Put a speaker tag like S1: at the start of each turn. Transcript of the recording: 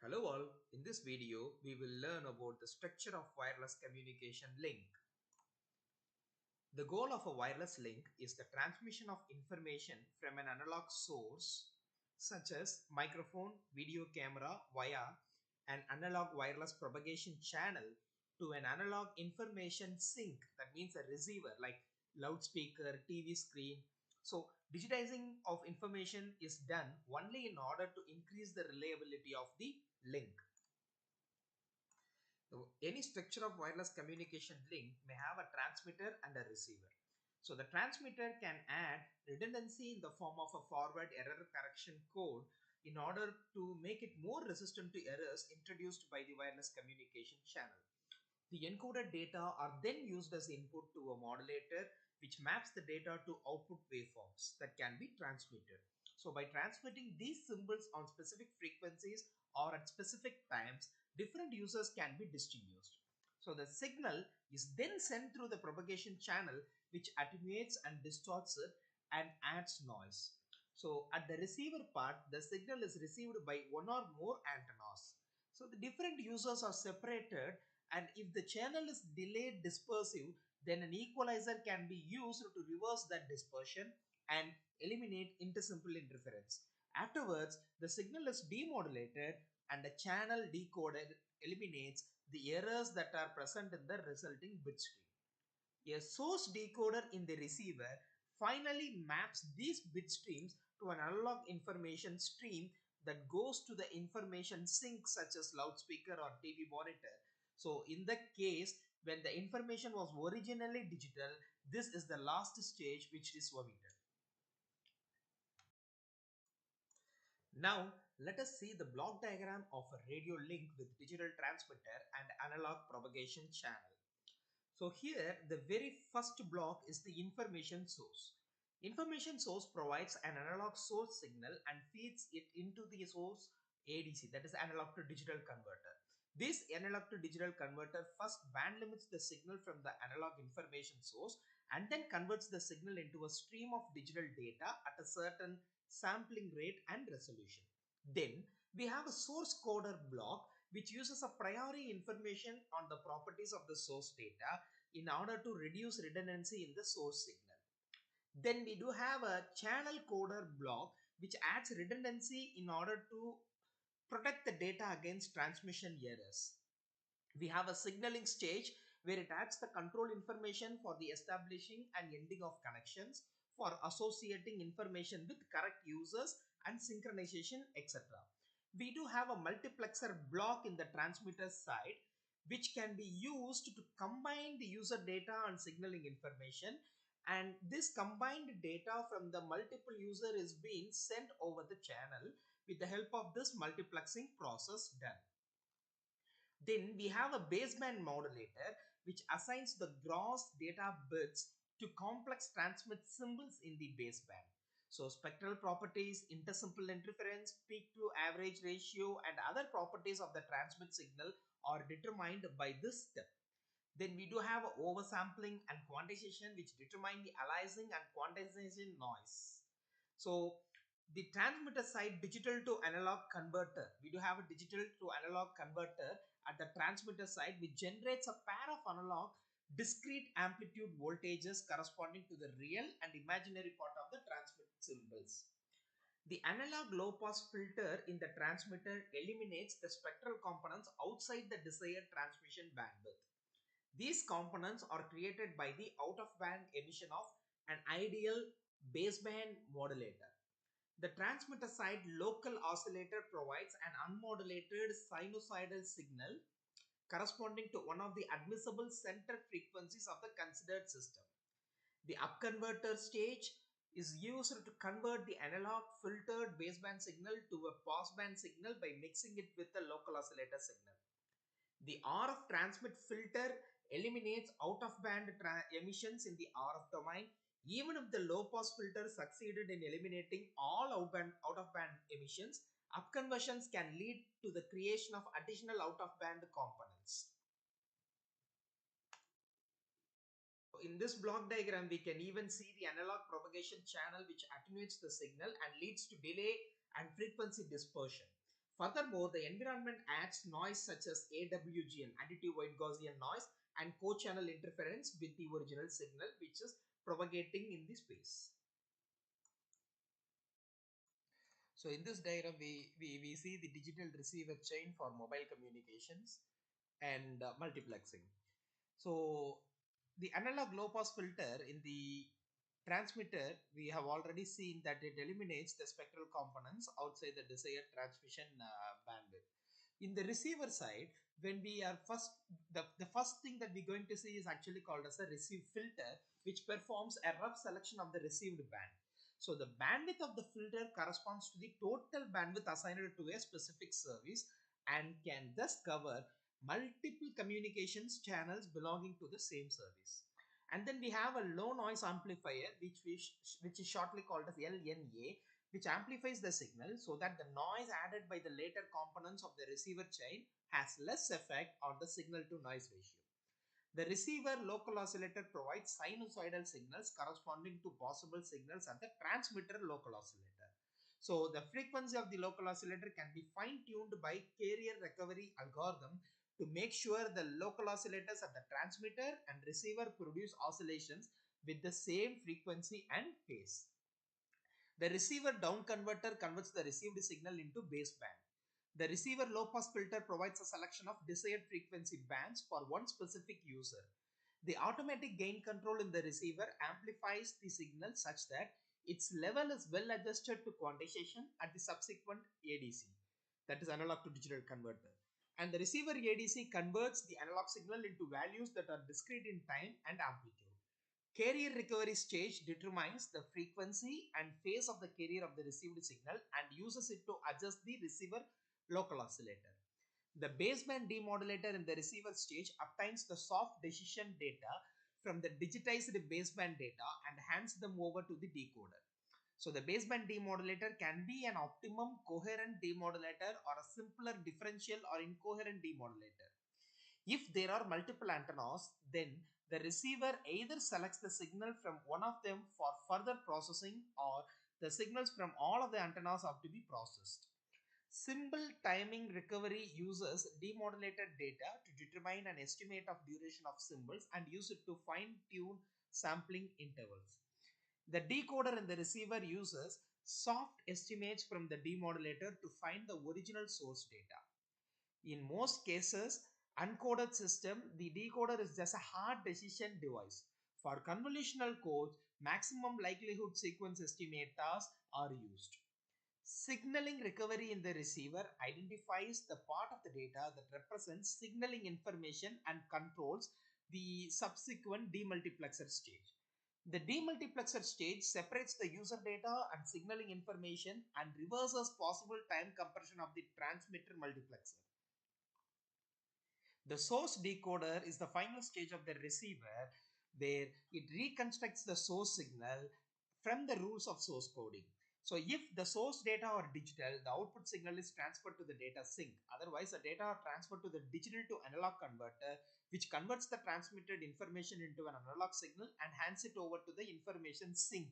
S1: Hello all, in this video we will learn about the structure of wireless communication link. The goal of a wireless link is the transmission of information from an analog source such as microphone, video camera via an analog wireless propagation channel to an analog information sink, that means a receiver like loudspeaker, TV screen. So digitizing of information is done only in order to increase the reliability of the link. So any structure of wireless communication link may have a transmitter and a receiver. So the transmitter can add redundancy in the form of a forward error correction code in order to make it more resistant to errors introduced by the wireless communication channel. The encoded data are then used as input to a modulator which maps the data to output waveforms that can be transmitted. So by transmitting these symbols on specific frequencies or at specific times, different users can be distinguished. So the signal is then sent through the propagation channel which attenuates and distorts it and adds noise. So at the receiver part, the signal is received by one or more antennas. So the different users are separated, and if the channel is delayed dispersive, then an equalizer can be used to reverse that dispersion and eliminate intersimple interference. Afterwards, the signal is demodulated and the channel decoder eliminates the errors that are present in the resulting bit stream. A source decoder in the receiver finally maps these bit streams to an analog information stream that goes to the information sink such as loudspeaker or TV monitor. So in the case when the information was originally digital, this is the last stage which is omitted. Now let us see the block diagram of a radio link with digital transmitter and analog propagation channel. So here the very first block is the information source. Information source provides an analog source signal and feeds it into the source ADC, that is analog to digital converter. This analog to digital converter first band limits the signal from the analog information source and then converts the signal into a stream of digital data at a certain sampling rate and resolution. Then we have a source coder block which uses a priori information on the properties of the source data in order to reduce redundancy in the source signal. Then we do have a channel coder block which adds redundancy in order to protect the data against transmission errors. We have a signaling stage where it adds the control information for the establishing and ending of connections, for associating information with correct users and synchronization, etc. We do have a multiplexer block in the transmitter side which can be used to combine the user data and signaling information, and this combined data from the multiple user is being sent over the channel with the help of this multiplexing process done. Then we have a baseband modulator which assigns the gross data bits to complex transmit symbols in the baseband. So spectral properties, intersimple interference, peak to average ratio and other properties of the transmit signal are determined by this step. Then we do have oversampling and quantization which determine the aliasing and quantization noise. So the transmitter side digital to analog converter. We do have a digital to analog converter at the transmitter side which generates a pair of analog discrete amplitude voltages corresponding to the real and imaginary part of the transmit symbols. The analog low pass filter in the transmitter eliminates the spectral components outside the desired transmission bandwidth. These components are created by the out-of-band emission of an ideal baseband modulator. The transmitter side local oscillator provides an unmodulated sinusoidal signal corresponding to one of the admissible center frequencies of the considered system. The upconverter stage is used to convert the analog filtered baseband signal to a passband signal by mixing it with the local oscillator signal. The RF transmit filter eliminates out-of-band emissions in the RF domain. Even if the low-pass filter succeeded in eliminating all out-of-band emissions, upconversions can lead to the creation of additional out-of-band components. In this block diagram, we can even see the analog propagation channel which attenuates the signal and leads to delay and frequency dispersion. Furthermore, the environment adds noise such as AWGN, additive white Gaussian noise, and co-channel interference with the original signal which is propagating in the space. So in this diagram, we see the digital receiver chain for mobile communications and multiplexing. So the analog low pass filter in the transmitter, we have already seen that it eliminates the spectral components outside the desired transmission bandwidth. In the receiver side, when we are the first thing that we're going to see is actually called as a receive filter, which performs a rough selection of the received band. So the bandwidth of the filter corresponds to the total bandwidth assigned to a specific service and can thus cover multiple communications channels belonging to the same service. And then we have a low noise amplifier which is shortly called as LNA, which amplifies the signal so that the noise added by the later components of the receiver chain has less effect on the signal to noise ratio. The receiver local oscillator provides sinusoidal signals corresponding to possible signals at the transmitter local oscillator. So the frequency of the local oscillator can be fine-tuned by carrier recovery algorithm to make sure the local oscillators at the transmitter and receiver produce oscillations with the same frequency and phase. The receiver down converter converts the received signal into baseband. The receiver low pass filter provides a selection of desired frequency bands for one specific user. The automatic gain control in the receiver amplifies the signal such that its level is well adjusted to quantization at the subsequent ADC, that is analog to digital converter. And the receiver ADC converts the analog signal into values that are discrete in time and amplitude. Carrier recovery stage determines the frequency and phase of the carrier of the received signal and uses it to adjust the receiver local oscillator. The baseband demodulator in the receiver stage obtains the soft decision data from the digitized baseband data and hands them over to the decoder. So the baseband demodulator can be an optimum coherent demodulator or a simpler differential or incoherent demodulator. If there are multiple antennas, then the receiver either selects the signal from one of them for further processing or the signals from all of the antennas have to be processed. Simple timing recovery uses demodulated data to determine an estimate of duration of symbols and use it to fine-tune sampling intervals. The decoder in the receiver uses soft estimates from the demodulator to find the original source data. In most cases, uncoded system, the decoder is just a hard decision device. For convolutional codes, maximum likelihood sequence estimators are used. Signaling recovery in the receiver identifies the part of the data that represents signaling information and controls the subsequent demultiplexer stage. The demultiplexer stage separates the user data and signaling information and reverses possible time compression of the transmitter multiplexer. The source decoder is the final stage of the receiver where it reconstructs the source signal from the rules of source coding. So if the source data are digital, the output signal is transferred to the data sink. Otherwise, the data are transferred to the digital to analog converter, which converts the transmitted information into an analog signal and hands it over to the information sink.